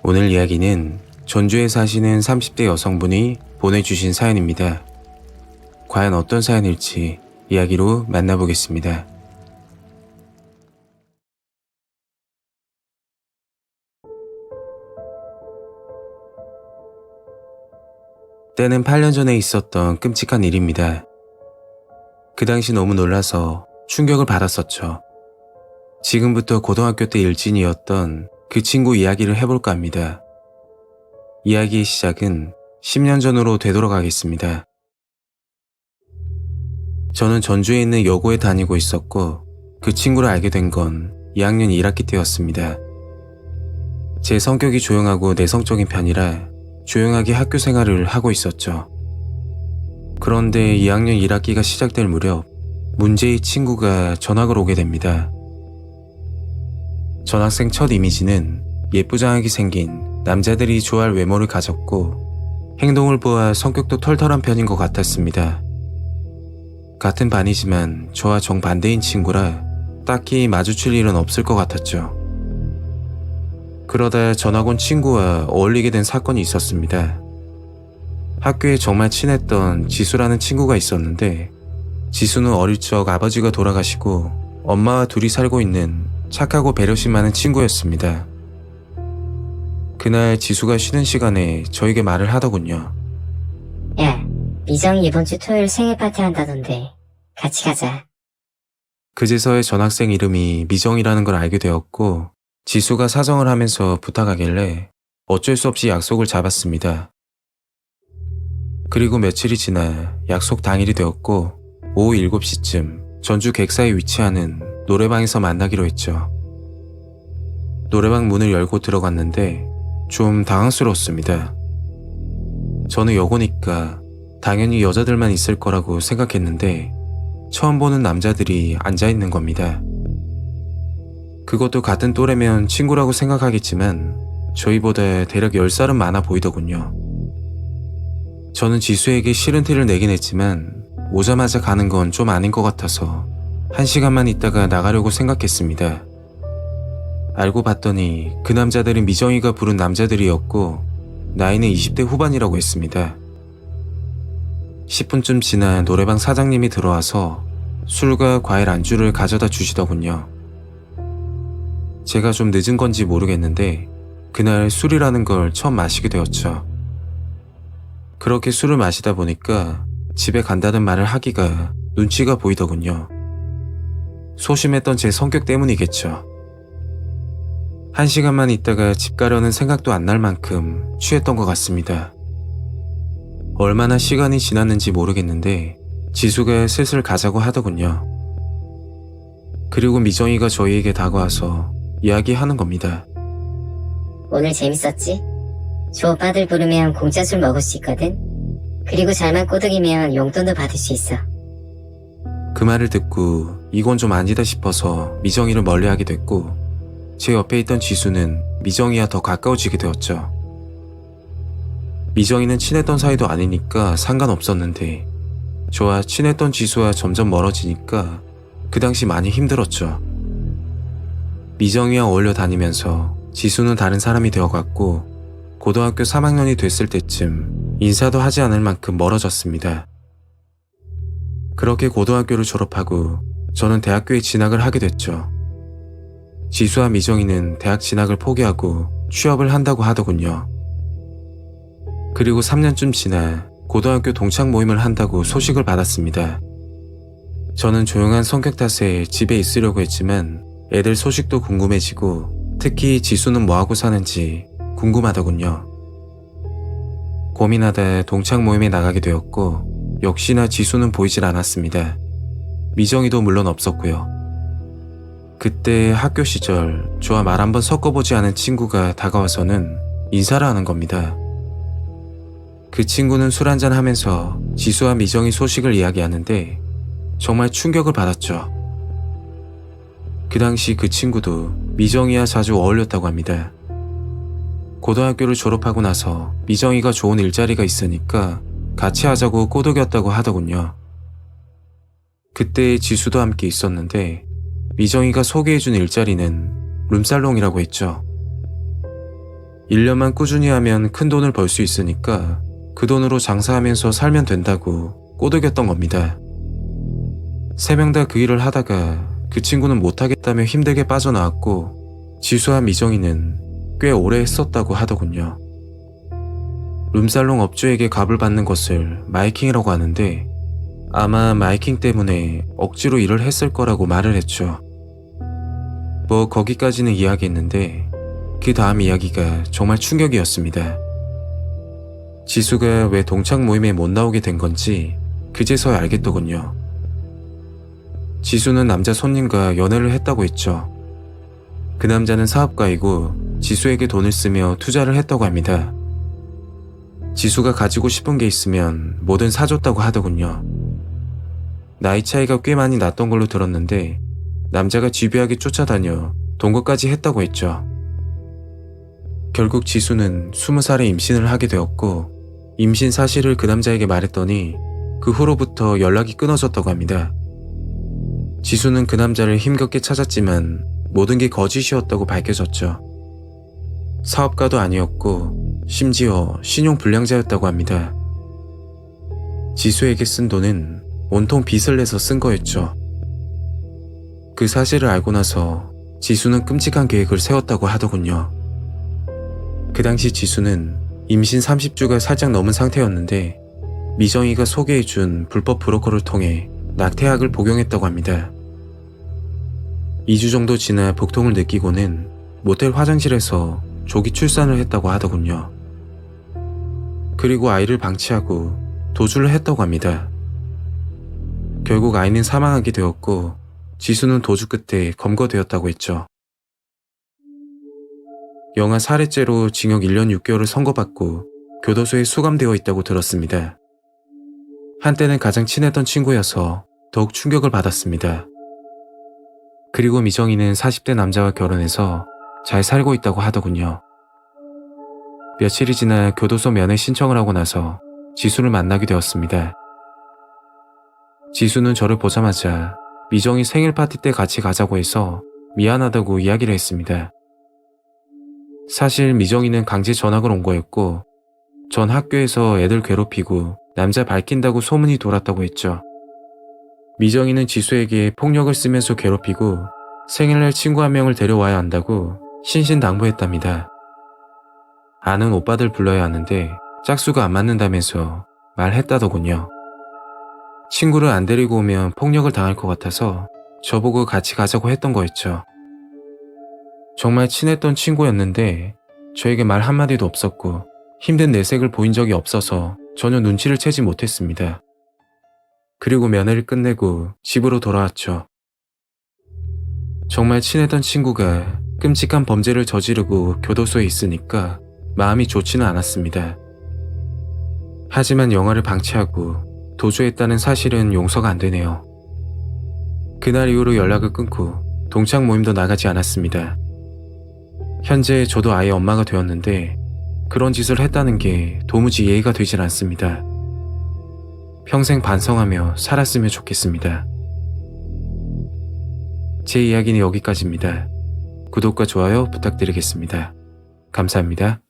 오늘 이야기는 전주에 사시는 30대 여성분이 보내주신 사연입니다. 과연 어떤 사연일지 이야기로 만나보겠습니다. 때는 8년 전에 있었던 끔찍한 일입니다. 그 당시 너무 놀라서 충격을 받았었죠. 지금부터 고등학교 때 일진이었던 그 친구 이야기를 해볼까 합니다. 이야기의 시작은 10년 전으로 되돌아가겠습니다. 저는 전주에 있는 여고에 다니고 있었고 그 친구를 알게 된 건 2학년 1학기 때였습니다. 제 성격이 조용하고 내성적인 편이라 조용하게 학교 생활을 하고 있었죠. 그런데 2학년 1학기가 시작될 무렵 문제의 친구가 전학을 오게 됩니다. 전학생 첫 이미지는 예쁘장하게 생긴 남자들이 좋아할 외모를 가졌고 행동을 보아 성격도 털털한 편인 것 같았습니다. 같은 반이지만 저와 정반대인 친구라 딱히 마주칠 일은 없을 것 같았죠. 그러다 전학 온 친구와 어울리게 된 사건이 있었습니다. 학교에 정말 친했던 지수라는 친구가 있었는데 지수는 어릴 적 아버지가 돌아가시고 엄마와 둘이 살고 있는 착하고 배려심 많은 친구였습니다. 그날 지수가 쉬는 시간에 저에게 말을 하더군요. 야, 미정이 이번 주 토요일 생일 파티 한다던데 같이 가자. 그제서야 전학생 이름이 미정이라는 걸 알게 되었고 지수가 사정을 하면서 부탁하길래 어쩔 수 없이 약속을 잡았습니다. 그리고 며칠이 지나 약속 당일이 되었고 오후 7시쯤 전주 객사에 위치하는 노래방에서 만나기로 했죠. 노래방 문을 열고 들어갔는데 좀 당황스러웠습니다. 저는 여고니까 당연히 여자들만 있을 거라고 생각했는데 처음 보는 남자들이 앉아있는 겁니다. 그것도 같은 또래면 친구라고 생각하겠지만 저희보다 대략 10살은 많아 보이더군요. 저는 지수에게 싫은 티를 내긴 했지만 오자마자 가는 건 좀 아닌 것 같아서 1시간만 있다가 나가려고 생각했습니다. 알고 봤더니 그 남자들은 미정이가 부른 남자들이었고 나이는 20대 후반이라고 했습니다. 10분쯤 지나 노래방 사장님이 들어와서 술과 과일 안주를 가져다 주시더군요. 제가 좀 늦은 건지 모르겠는데 그날 술이라는 걸 처음 마시게 되었죠. 그렇게 술을 마시다 보니까 집에 간다는 말을 하기가 눈치가 보이더군요. 소심했던 제 성격 때문이겠죠. 1시간만 있다가 집 가려는 생각도 안 날 만큼 취했던 것 같습니다. 얼마나 시간이 지났는지 모르겠는데 지수가 슬슬 가자고 하더군요. 그리고 미정이가 저희에게 다가와서 이야기하는 겁니다. 오늘 재밌었지? 조 오빠들 부르면 공짜 술 먹을 수 있거든? 그리고 잘만 꼬드기면 용돈도 받을 수 있어. 그 말을 듣고 이건 좀 아니다 싶어서 미정이를 멀리하게 됐고 제 옆에 있던 지수는 미정이와 더 가까워지게 되었죠. 미정이는 친했던 사이도 아니니까 상관없었는데 저와 친했던 지수와 점점 멀어지니까 그 당시 많이 힘들었죠. 미정이와 어울려 다니면서 지수는 다른 사람이 되어갔고 고등학교 3학년이 됐을 때쯤 인사도 하지 않을 만큼 멀어졌습니다. 그렇게 고등학교를 졸업하고 저는 대학교에 진학을 하게 됐죠. 지수와 미정이는 대학 진학을 포기하고 취업을 한다고 하더군요. 그리고 3년쯤 지나 고등학교 동창 모임을 한다고 소식을 받았습니다. 저는 조용한 성격 탓에 집에 있으려고 했지만 애들 소식도 궁금해지고 특히 지수는 뭐하고 사는지 궁금하더군요. 고민하다 동창 모임에 나가게 되었고 역시나 지수는 보이질 않았습니다. 미정이도 물론 없었고요. 그때 학교 시절 저와 말 한번 섞어보지 않은 친구가 다가와서는 인사를 하는 겁니다. 그 친구는 술 한잔 하면서 지수와 미정이 소식을 이야기하는데 정말 충격을 받았죠. 그 당시 그 친구도 미정이와 자주 어울렸다고 합니다. 고등학교를 졸업하고 나서 미정이가 좋은 일자리가 있으니까 같이 하자고 꼬드겼다고 하더군요. 그때 지수도 함께 있었는데 미정이가 소개해준 일자리는 룸살롱이라고 했죠. 1년만 꾸준히 하면 큰 돈을 벌 수 있으니까 그 돈으로 장사하면서 살면 된다고 꼬드겼던 겁니다. 3명 다 그 일을 하다가 그 친구는 못하겠다며 힘들게 빠져나왔고 지수와 미정이는 꽤 오래 했었다고 하더군요. 룸살롱 업주에게 갑을 받는 것을 마이킹이라고 하는데 아마 마이킹 때문에 억지로 일을 했을 거라고 말을 했죠. 뭐 거기까지는 이해하겠는데 그 다음 이야기가 정말 충격이었습니다. 지수가 왜 동창 모임에 못 나오게 된 건지 그제서야 알겠더군요. 지수는 남자 손님과 연애를 했다고 했죠. 그 남자는 사업가이고 지수에게 돈을 쓰며 투자를 했다고 합니다. 지수가 가지고 싶은 게 있으면 뭐든 사줬다고 하더군요. 나이 차이가 꽤 많이 났던 걸로 들었는데 남자가 집요하게 쫓아다녀 동거까지 했다고 했죠. 결국 지수는 20살에 임신을 하게 되었고 임신 사실을 그 남자에게 말했더니 그 후로부터 연락이 끊어졌다고 합니다. 지수는 그 남자를 힘겹게 찾았지만 모든 게 거짓이었다고 밝혀졌죠. 사업가도 아니었고 심지어 신용불량자였다고 합니다. 지수에게 쓴 돈은 온통 빚을 내서 쓴 거였죠. 그 사실을 알고 나서 지수는 끔찍한 계획을 세웠다고 하더군요. 그 당시 지수는 임신 30주가 살짝 넘은 상태였는데 미정이가 소개해준 불법 브로커를 통해 낙태약을 복용했다고 합니다. 2주 정도 지나 복통을 느끼고는 모텔 화장실에서 조기 출산을 했다고 하더군요. 그리고 아이를 방치하고 도주를 했다고 합니다. 결국 아이는 사망하게 되었고 지수는 도주 끝에 검거되었다고 했죠. 영아 살해죄로 징역 1년 6개월을 선고받고 교도소에 수감되어 있다고 들었습니다. 한때는 가장 친했던 친구여서 더욱 충격을 받았습니다. 그리고 미정이는 40대 남자와 결혼해서 잘 살고 있다고 하더군요. 며칠이 지나 교도소 면회 신청을 하고 나서 지수를 만나게 되었습니다. 지수는 저를 보자마자 미정이 생일 파티 때 같이 가자고 해서 미안하다고 이야기를 했습니다. 사실 미정이는 강제 전학을 온 거였고 전 학교에서 애들 괴롭히고 남자 밝힌다고 소문이 돌았다고 했죠. 미정이는 지수에게 폭력을 쓰면서 괴롭히고 생일날 친구 한 명을 데려와야 한다고 신신당부했답니다. 아는 오빠들 불러야 하는데 짝수가 안 맞는다면서 말했다더군요. 친구를 안 데리고 오면 폭력을 당할 것 같아서 저보고 같이 가자고 했던 거였죠. 정말 친했던 친구였는데 저에게 말 한마디도 없었고 힘든 내색을 보인 적이 없어서 전혀 눈치를 채지 못했습니다. 그리고 면회를 끝내고 집으로 돌아왔죠. 정말 친했던 친구가 끔찍한 범죄를 저지르고 교도소에 있으니까 마음이 좋지는 않았습니다. 하지만 영아를 방치하고 도주했다는 사실은 용서가 안 되네요. 그날 이후로 연락을 끊고 동창 모임도 나가지 않았습니다. 현재 저도 아이의 엄마가 되었는데 그런 짓을 했다는 게 도무지 이해가 되질 않습니다. 평생 반성하며 살았으면 좋겠습니다. 제 이야기는 여기까지입니다. 구독과 좋아요 부탁드리겠습니다. 감사합니다.